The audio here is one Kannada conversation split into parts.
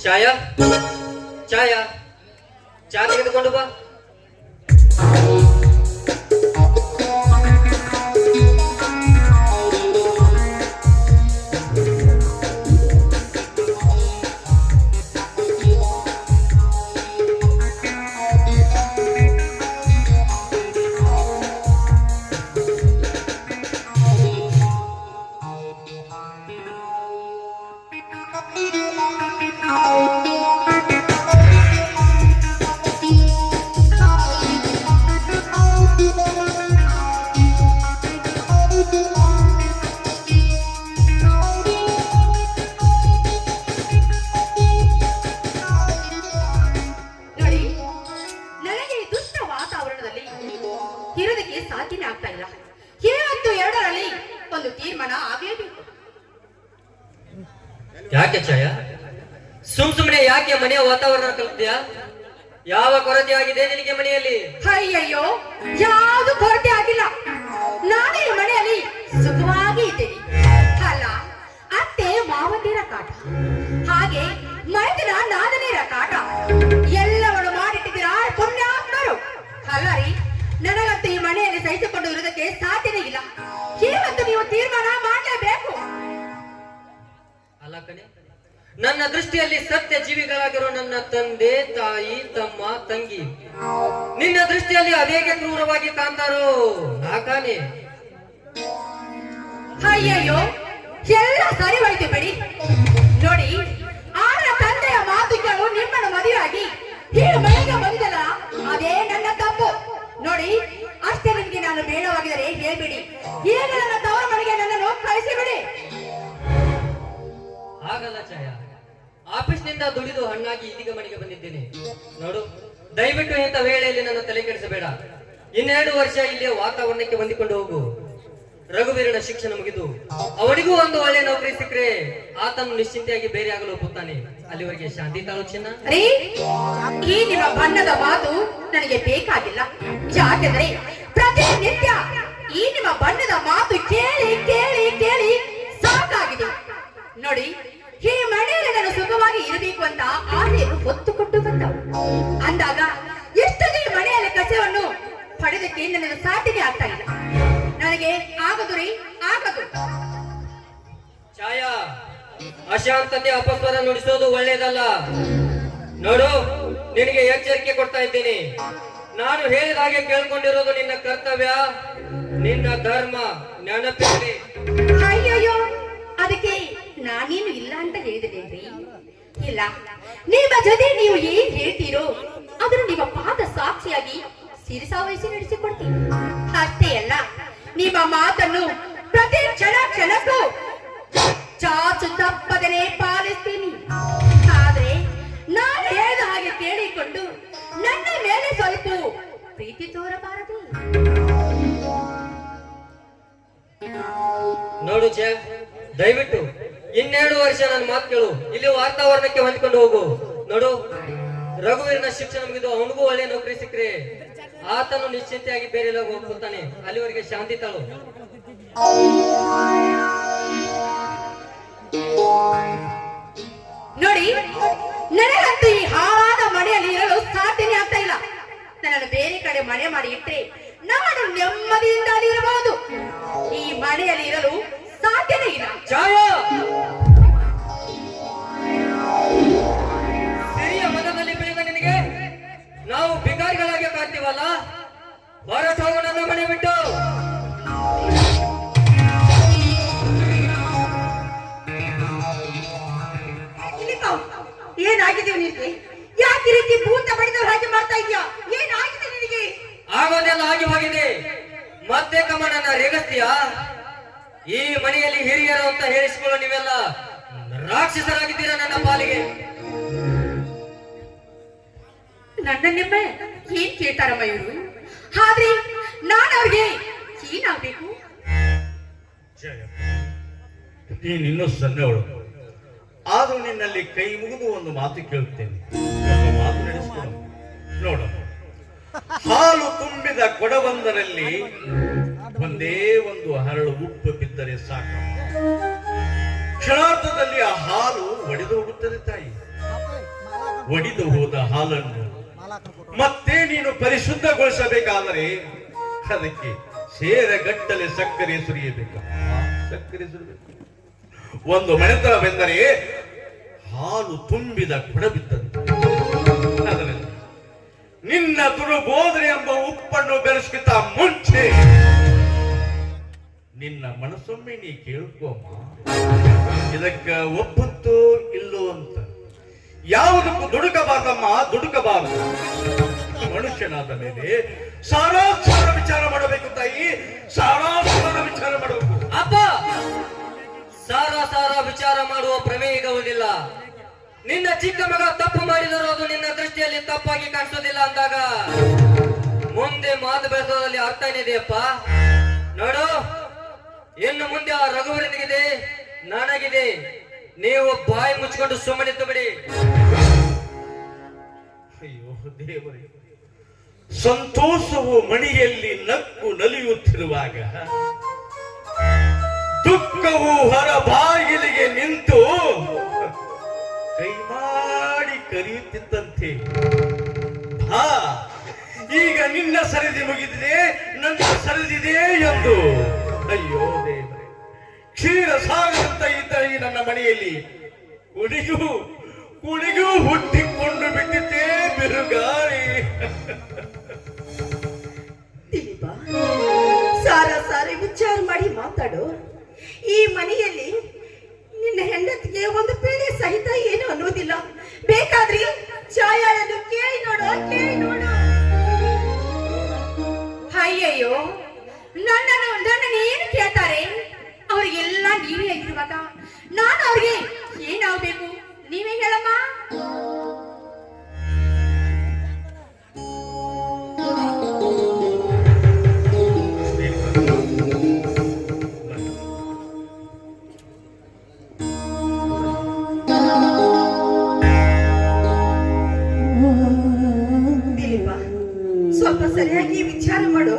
ಛಾಯಾ ಛಾಯಾ ಚಾ ತೆಗೆದುಕೊಂಡು ಬಾ. ಸಾಧ್ಯನೇ ಆಗ್ತಾ ಇಲ್ಲ. ಇವತ್ತು ಎರಡರಲ್ಲಿ ಒಂದು ತೀರ್ಮಾನ ಆಗಲೇಬೇಕು. ಯಾಕೆ ಛಾಯಾ, ಸುಮ್ನೆ ಯಾಕೆ ಮನೆಯ ವಾತಾವರಣ ಕಲಿತ್ಯಾ? ಯಾವ ಕೊರತೆ ಆಗಿದೆ ನಿನಗೆ ಮನೆಯಲ್ಲಿ? ಅಯ್ಯಯ್ಯೋ, ಯಾವುದು ಕೊರತೆ ಆಗಿಲ್ಲ. ನಾನೇ ಮನೆಯಲ್ಲಿ ಸುಖವಾಗಿ ಇದ್ದೇನೆ. ಅಲ್ಲ, ಅತ್ತೆ ಮಾವಂದಿರ ಕಾಟ, ಹಾಗೆ ಮೈದಿನ ನಾದನೇರ ಕಾಟ ಎಲ್ಲವನ್ನು ಮಾಡಿಟ್ಟಿದ್ದೀರಾ ಪುಣ್ಯಾತ್ಮರು. ಅಲ್ಲ ರೀ, ನನಗಂತೂ ಈ ಮನೆಯಲ್ಲಿ ಸಹಿಸಿಕೊಂಡು ಇರುವುದಕ್ಕೆ ಸಾಧ್ಯನೇ ಇಲ್ಲ. ಇವತ್ತು ನೀವು ತೀರ್ಮಾನ ಮಾಡಲೇಬೇಕು. ಅಲ್ಲ ಕಣೆ, ನನ್ನ ದೃಷ್ಟಿಯಲ್ಲಿ ಸತ್ಯ ಜೀವಿಗಳಾಗಿರೋ ನನ್ನ ತಂದೆ, ತಾಯಿ, ತಮ್ಮ, ತಂಗಿ ನಿನ್ನ ದೃಷ್ಟಿಯಲ್ಲಿ ಅದೇಗೆ ಕ್ರೂರವಾಗಿ ಕಾಣ್ತಾರೋ ನಾಕಾನೆ? ಅಯ್ಯಯ್ಯೋ, ಎಲ್ಲ ಸರಿ ಹೋಯ್ತು ಬಿಡಿ. ನೋಡಿ, ಆನ ತಂದೆಯ ಮಾತುಗಳು ನಿಮ್ಮನ್ನು ಮದುವೆಯಾಗಿ ಹೀಗೆ ಮನೆಗೆ ಬಂದಲ್ಲ, ಅದೇ ನನ್ನ ತಪ್ಪು. ನೋಡಿ, ಅಷ್ಟೇ ನಿಮಗೆ ನಾನು ಬೇಡವಾಗಿದ್ದರೆ ಹೇಳ್ಬಿಡಿ. ಈಗ ನನ್ನ ತವರ ಮನೆಗೆ ನನ್ನನ್ನು ಕಳಿಸಿಬಿಡಿ. ಹಾಗಲ್ಲ ಛಾಯಾ, ಆಫೀಸ್ ನಿಂದ ದುಡಿದು ಹಣ್ಣಾಗಿ ಇದೀಗ ಮನೆಗೆ ಬಂದಿದ್ದೇನೆ. ನೋಡು, ದಯವಿಟ್ಟು ಇಂಥ ವೇಳೆಯಲ್ಲಿ ನನ್ನ ತಲೆ ಕೆಡಿಸಬೇಡ. 2 ವರ್ಷ ಇಲ್ಲಿಯ ವಾತಾವರಣಕ್ಕೆ ಹೊಂದಿಕೊಂಡು ಹೋಗು. ರಘುವೀರನ ಶಿಕ್ಷಣ ಮುಗಿದು ಅವನಿಗೂ ಒಂದು ಒಳ್ಳೆ ನೌಕರಿ ಸಿಕ್ಕರೆ ಆತನು ನಿಶ್ಚಿಂತೆಯಾಗಿ ಬೇರೆ ಆಗಲು ಒಪ್ಪುತ್ತಾನೆ. ಅಲ್ಲಿವರೆಗೆ ಶಾಂತಿ ತಾಳು ಚಿನ್ನ. ಈ ನಿಮ್ಮ ಬಣ್ಣದ ಮಾತು ನನಗೆ ಬೇಕಾಗಿಲ್ಲ. ಯಾಕೆಂದ್ರೆ ಪ್ರತಿನಿತ್ಯ ಈ ನಿಮ್ಮ ಬಣ್ಣದ ಮಾತು ಕೇಳಿ ಕೇಳಿ ಕೇಳಿ ಸಾಕಾಗಿದೆ. ನೋಡಿ, ಈ ಮನೆಯಲ್ಲಿ ನಾನು ಸುಖವಾಗಿ ಇರಬೇಕು ಅಂತ ಆನೆಯನ್ನು ಹೊತ್ತು ಕೊಟ್ಟು ಬಂದವು. ಅಂದಾಗ ಎಷ್ಟೊಂದು ಈ ಮನೆಯಲ್ಲಿ ಕಸವನ್ನು ಪಡೆದಕ್ಕೆ ನನಗೆ ಸಾಧ್ಯನೇ ಆಗ್ತಾ ಇಲ್ಲ. ನನಗೆ ಆಗದು ರೀ, ಆಗದು. ಛಾಯಾ, ಅಶಾಂತತೆ ಅಪಸ್ವರ ನುಡಿಸೋದು ಒಳ್ಳೇದಲ್ಲ. ನೋಡು, ನಿನಗೆ ಎಚ್ಚರಿಕೆ ಕೊಡ್ತಾ ಇದ್ದೀನಿ. ನಾನು ಹೇಳಿದ ಹಾಗೆ ಕೇಳ್ಕೊಂಡಿರೋದು ನಿನ್ನ ಕರ್ತವ್ಯ, ನಿನ್ನ ಧರ್ಮ. ನೆನಪಿರಲಿ. ಅಯ್ಯಯ್ಯೋ, ಅದಕ್ಕೆ ನಾನೇನು ಇಲ್ಲ ಅಂತ ಹೇಳಿದ್ದೇನ್ರಿ? ಇಲ್ಲ, ನಿಮ್ಮ ಜೊತೆ ನೀವು ಏನ್ ಹೇಳ್ತೀರೋ ಅದನ್ನು ನಿಮ್ಮ ಪಾದ ಸಾಕ್ಷಿಯಾಗಿ ಸಿರಿಸಾವಹಿಸಿ ನಡೆಸಿಕೊಡ್ತೀನಿ. ಅಷ್ಟೇ ಅಲ್ಲ, ನಿಮ್ಮ ಮಾತನ್ನು ಪ್ರತಿ ಕ್ಷಣಕ್ಕೂ ಚಾಚು ತಪ್ಪದನೆ ಪಾಲಿಸ್ತೀನಿ. ಆದ್ರೆ ನಾನು ಹೇಳಿದ ಹಾಗೆ ಕೇಳಿಕೊಂಡು ನನ್ನ ಮೇಲೆ ಸ್ವಲ್ಪ ಪ್ರೀತಿ ತೋರಬಾರದು. ನೋಡು ಛಾಯಾ, ದಯವಿಟ್ಟು 2 ವರ್ಷ ನನ್ನ ಮಾತು ಕೇಳು. ಇಲ್ಲಿ ವಾತಾವರಣಕ್ಕೆ ಹೊಂದ್ಕೊಂಡು ಹೋಗು. ನೋಡು, ರಘುವೀರನ ಶಿಕ್ಷಣ ಮುಗಿದು ಅವನಿಗೂ ಒಳ್ಳೆ ನೌಕರಿ ಸಿಕ್ಕರೆ ಆತನು ನಿಶ್ಚಿಂತೆಯಾಗಿ ಬೇರೆ ಹೋಗ್ತಾನೆ. ಅಲ್ಲಿವರೆಗೆ ಶಾಂತಿ ತಾಳು. ನೋಡಿ, ನನಗಂತೂ ಈ ಹಾಳಾದ ಮನೆಯಲ್ಲಿ ಇರಲು ಸಾಧ್ಯನೇ ಆಗ್ತಾ ಇಲ್ಲ. ನನ್ನನ್ನು ಬೇರೆ ಕಡೆ ಮನೆ ಮಾಡಿ ಇಟ್ಟರೆ ನಾನು ನೆಮ್ಮದಿಯಿಂದ ಇರಬಹುದು. ಈ ಮನೆಯಲ್ಲಿ ಇರಲು ಸಾಧ್ಯನೇ ಇಲ್ಲ. ಛಾಯಾ, ಸಿರಿಯ ಮನದಲ್ಲಿ ಬೆಳೆದ ನಿನಗೆ ನಾವು ಬಿಕಾರಿಗಳಾಗಿ ಕಾಣ್ತೀವಲ್ಲ, ಹೊರಟೋಗು ನನ್ನ ಮನೆ ಬಿಟ್ಟು. ಏನಾಗಿದೆ ನಿನಗೆ? ಯಾಕೆ ರೀತಿ ಭೂತ ಬಡಿದವ್ರು ಹಾಗೆ ಮಾಡ್ತಾ ಇದೆಯಾ? ಏನಾಗಿದೆ ನಿನಗೆ? ಆಗೋದೆಲ್ಲ ಆಗಿ ಹೋಗಿದೆ. ಮತ್ತೆ ಕಮನನ್ನ ರೇಗಿಸ್ತೀಯ? ಈ ಮನೆಯಲ್ಲಿ ಹಿರಿಯರು ಅಂತ ಹೇಳಿಸಿಕೊಳ್ಳೋ ನೀವೆಲ್ಲ ರಾಕ್ಷಸರಾಗಿದ್ದೀರಾ ನನ್ನ ಪಾಲಿಗೆ. ನನ್ನನ್ನೆಮ್ಮ ಏನ್ ಕೇಳ್ತಾರಮ್ಮ ಇವರು? ಆದ್ರೆ ನಾನು ಅವ್ರಿಗೆ ಏನಾಗ್ಬೇಕು? ನೀನಿನ್ನೂ ಸಣ್ಣವಳು, ಆದ್ರೂ ನಿನ್ನಲ್ಲಿ ಕೈ ಮುಗಿದು ಒಂದು ಮಾತು ಕೇಳುತ್ತೇನೆ. ಒಂದು ಮಾತು ನಡೆಸಿಕೊಡು. ನೋಡು, ಹಾಲು ತುಂಬಿದ ಕೊಡವೊಂದರಲ್ಲಿ ಒಂದೇ ಒಂದು ಹರಳು ಉಪ್ಪು ಬಿದ್ದರೆ ಸಾಕು, ಕ್ಷಣಾರ್ಧದಲ್ಲಿ ಆ ಹಾಲು ಒಡೆದು ಹೋಗುತ್ತದೆ ತಾಯಿ. ಒಡಿದು ಹೋದ ಹಾಲನ್ನು ಮತ್ತೆ ನೀನು ಪರಿಶುದ್ಧಗೊಳಿಸಬೇಕಾದರೆ ಅದಕ್ಕೆ ಸೇರಗಟ್ಟಲೆ ಸಕ್ಕರೆ ಸುರಿಯಬೇಕು. ಸಕ್ಕರೆ ಸುರಿಯಬೇಕು. ಒಂದು ಮನೆತನವೆಂದರೆ ಹಾಲು ತುಂಬಿದ ಕೊಡಬಿದ್ದಂತೆ. ಅದರಲ್ಲಿ ನಿನ್ನ ದುರುಬೋಧನೆ ಎಂಬ ಉಪ್ಪನ್ನು ಬೆರೆಸ್ಕಿತ ಮುಂಚೆ ನಿನ್ನ ಮನಸ್ಸೊಮ್ಮೆ ನೀ ಕೇಳ್ಕೋಮ್ಮ, ಇದಕ್ಕ ಒಪ್ಪತ್ತೋ ಇಲ್ಲೋ ಅಂತ. ಯಾವುದಕ್ಕೂ ದುಡುಕಬಾರ್ದಮ್ಮ, ದುಡುಕಬಾರದು. ಮನುಷ್ಯನಾದ ಮೇಲೆ ಸಾರಾಸಾರ ವಿಚಾರ ಮಾಡಬೇಕು ತಾಯಿ, ಸಾರಾಸಾರ ವಿಚಾರ ಮಾಡಬೇಕು. ಅಪ್ಪ, ಸಾರ ವಿಚಾರ ಮಾಡುವ ಪ್ರಮೇಯವಿಲ್ಲ. ನಿನ್ನ ಚಿಕ್ಕ ಮಗ ತಪ್ಪು ಮಾಡಿದರೂ ಅದು ನಿನ್ನ ದೃಷ್ಟಿಯಲ್ಲಿ ತಪ್ಪಾಗಿ ಕಾಣಿಸೋದಿಲ್ಲ ಅಂದಾಗ ಮುಂದೆ ಮಾತು ಬೆಳೆಸೋದ್ರಲ್ಲಿ ಅರ್ಥ ಏನಿದೆಯಪ್ಪ? ನೋಡು, ಇನ್ನು ಮುಂದೆ ಆ ರಘುವರನಿಗಿದೆ, ನನಗಿದೆ. ನೀವು ಬಾಯಿ ಮುಚ್ಚಿಕೊಂಡು ಸುಮ್ಮನಿತ್ತು ಬಿಡಿ. ಅಯ್ಯೋ ದೇವರೇ, ಸಂತೋಷವು ಮಣಿಯಲ್ಲಿ ನಕ್ಕು ನಲಿಯುತ್ತಿರುವಾಗ ದುಃಖವು ಹೊರ ಬಾಗಿಲಿಗೆ ನಿಂತು ಕೈ ಮಾಡಿ ಕರೆಯುತ್ತಿದ್ದಂತೆ. ಹಾ, ಈಗ ನಿನ್ನ ಸರದಿ ಮುಗಿದಿದೆ, ನನ್ನ ಸರದಿದೆ ಎಂದು. ಅಯ್ಯೋ ದೇವರೇ, ಕ್ಷೀರ ಸಾಗರಂತ ಇದ್ದ ಈ ನನ್ನ ಮನೆಯಲ್ಲಿ ಕುಳಿಗೂ ಹುಟ್ಟಿಕೊಂಡು ಬಿಟ್ಟಿದ್ದೇ ಬಿರುಗಾಳಿ. ದಿಲೀಪ, ಸಾರಿ ವಿಚಾರ ಮಾಡಿ ಮಾತಾಡು. ಈ ಮನೆಯಲ್ಲಿ ನಿನ್ನ ಹೆಂಡತಿಗೆ ಒಂದು ಪೀಳಿ ಸಹಿತ ಏನು ಅನ್ನೋದಿಲ್ಲ. ಬೇಕಾದ್ರೆ ಛಾಯಾಳನ್ನು ಕೇಳಿ ನೋಡು. ಅಯ್ಯಯ್ಯೋ, ನನ್ನನ್ನು ಏನು ಕೇಳ್ತಾರೆ? ಅವ್ರಿಗೆಲ್ಲ ನೀವೇ ಆಗಿರುವಾಗ ನಾನು ಅವ್ರಿಗೆ ಏನಾಗಬೇಕು? ನೀವೇ ಹೇಳಮ್ಮ. ದಿಲೀಪ, ಸ್ವಲ್ಪ ಸರಿಯಾಗಿ ವಿಚಾರ ಮಾಡು.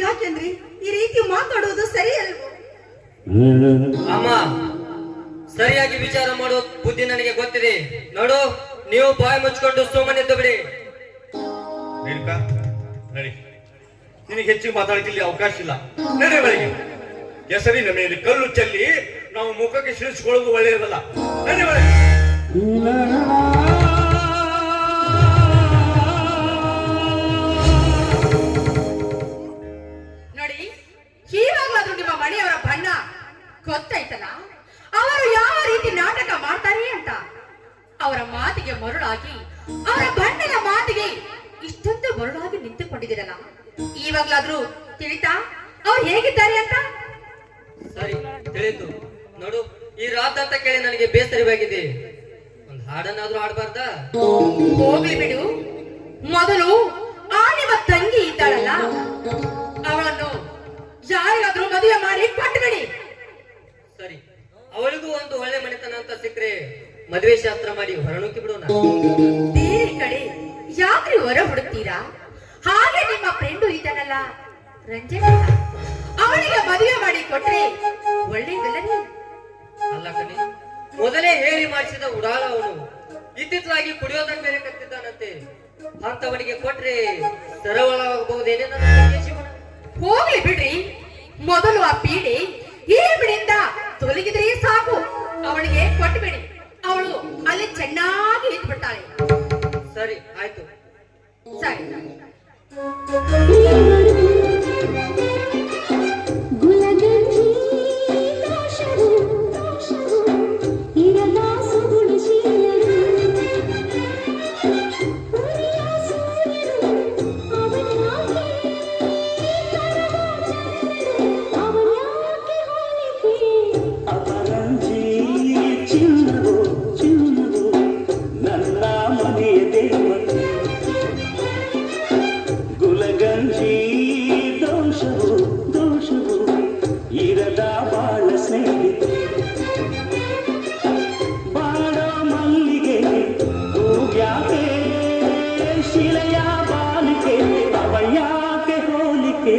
ಯಾಕೆಂದ್ರೆ ಈ ರೀತಿ ಮಾತಾಡೋದು ಸರಿ ಅಲ್ವೋ? ಅಮ್ಮ, ಸರಿಯಾಗಿ ವಿಚಾರ ಮಾಡೋ ಬುದ್ಧಿ ನನಗೆ ಗೊತ್ತಿದೆ. ನೋಡು, ನೀವು ಬಾಯಿ ಮುಚ್ಕೊಂಡು ಸುಮ್ಮನಿದ್ದು ಬಿಡಿ. ನಡಿ, ನಿನಗೆ ಹೆಚ್ಚಿಗೆ ಮಾತಾಡಲಿಕ್ಕೆ ಅವಕಾಶ ಇಲ್ಲ. ನಡೆ ಬಳಿಗೆ. ಕೆಸರಿನ ಮೇಲೆ ಕಲ್ಲು ಚೆಲ್ಲಿ ನಾವು ಮುಖಕ್ಕೆ ಸಿಳಿಸಿಕೊಳ್ಳೋದು ಒಳ್ಳೆಯದಲ್ಲ. ನಡೆ ಬಳಿಗೆ. ನೋಡಿ, ಈವಾಗಲಾದ್ರೂ ನಿಮ್ಮ ಮನೆಯವರ ಬಣ್ಣ ಗೊತ್ತಾಯ್ತಲ್ಲ, ಅವರು ಯಾವ ರೀತಿ ನಾಟಕ ಮಾಡ್ತಾರೆ ಅಂತ. ಅವರ ಮಾತಿಗೆ ಮರುಳಾಗಿ, ಅವರ ಬಣ್ಣದ ಮಾತಿಗೆ ಇಷ್ಟೊಂದು ಮರುಳಾಗಿ ನಿಂತುಕೊಂಡಿದ್ದೀರಲ್ಲ, ಈವಾಗ್ಲಾದ್ರೂ ತಿಳಿತಾ ಅವ್ರು ಹೇಗಿದ್ದಾರೆ ಅಂತ? ಸರಿ, ತಿಳಿತು. ನೋಡು, ಈ ರಾತಂತ ಕೇಳಿ ನನಗೆ ಬೇಸರವಾಗಿದೆ. ಒಂದು ಹಾಡನ್ನಾದ್ರೂ ಹಾಡಬಾರ್ದಾ? ಹೋಗ್ಲಿ ಬಿಡು. ಮೊದಲು ಆ ನಿಮ್ಮ ತಂಗಿ ಇದ್ದಾಳಲ್ಲ, ಅವಳನ್ನು ಯಾರಿಗಾದ್ರೂ ಮದುವೆ ಮಾಡಿ ಕೊಟ್ಟುಬಿಡಿ. ಸರಿ, ಅವಳಿಗೂ ಒಂದು ಒಳ್ಳೆ ಮನೆತನ ಅಂತ ಸಿಕ್ಕರೆ ಮದುವೆ ಶಾಸ್ತ್ರ ಮಾಡಿ ಹೊರನೂಕಿ ಬಿಡೋಣ. ಬೇರೆ ಕಡೆ ಯಾಕ್ರಿ ಹೊರ ಹುಡುಕ್ತೀರಾ? ಹಾಗೆ ನಿಮ್ಮ ಫ್ರೆಂಡು ಇದ್ದಾನಲ್ಲ ರಂಜನ್, ಅವಳಿಗೆ ಮದುವೆ ಮಾಡಿ ಕೊಟ್ರೆ ಒಳ್ಳೇದಲ್ಲರಿ? ಅಲ್ಲ ಕಣಿ, ಮೊದಲೇ ಹೇಳಿ ಮಾಡಿಸಿದ ಉಡಾಳ ಅವನು. ಇತ್ತಿತ್ತಲಾಗಿ ಕುಡಿಯೋದನ್ನ ಬೇರೆ ಕತ್ತಿದ್ದಾನಂತೆ. ಅಂತವನಿಗೆ ಕೊಟ್ರೆ ಸರಳವಾಗಬಹುದೇನೇ ನನ್ನ ತಂಗಿಯ ಜೀವನ? ಹೋಗ್ಲಿ ಬಿಡ್ರಿ. ಮೊದಲು ಆ ಪೀಡೆ ಈ ಬಿಡಿಂದ ತೊಲಗಿದ್ರೆ ಸಾಕು. ಅವಳಿಗೆ ಕೊಟ್ಟುಬಿಡಿ. ಅವಳು ಅಲ್ಲಿ ಚೆನ್ನಾಗಿ ಇದ್ಬಿಡ್ತಾಳೆ. ಸರಿ, ಆಯ್ತು. ಸರಿ. ಶಿಲೆಯ ಬಾಲಿಕೆ ಅವಯಾಕೆ ಹೋಲಿಕೆ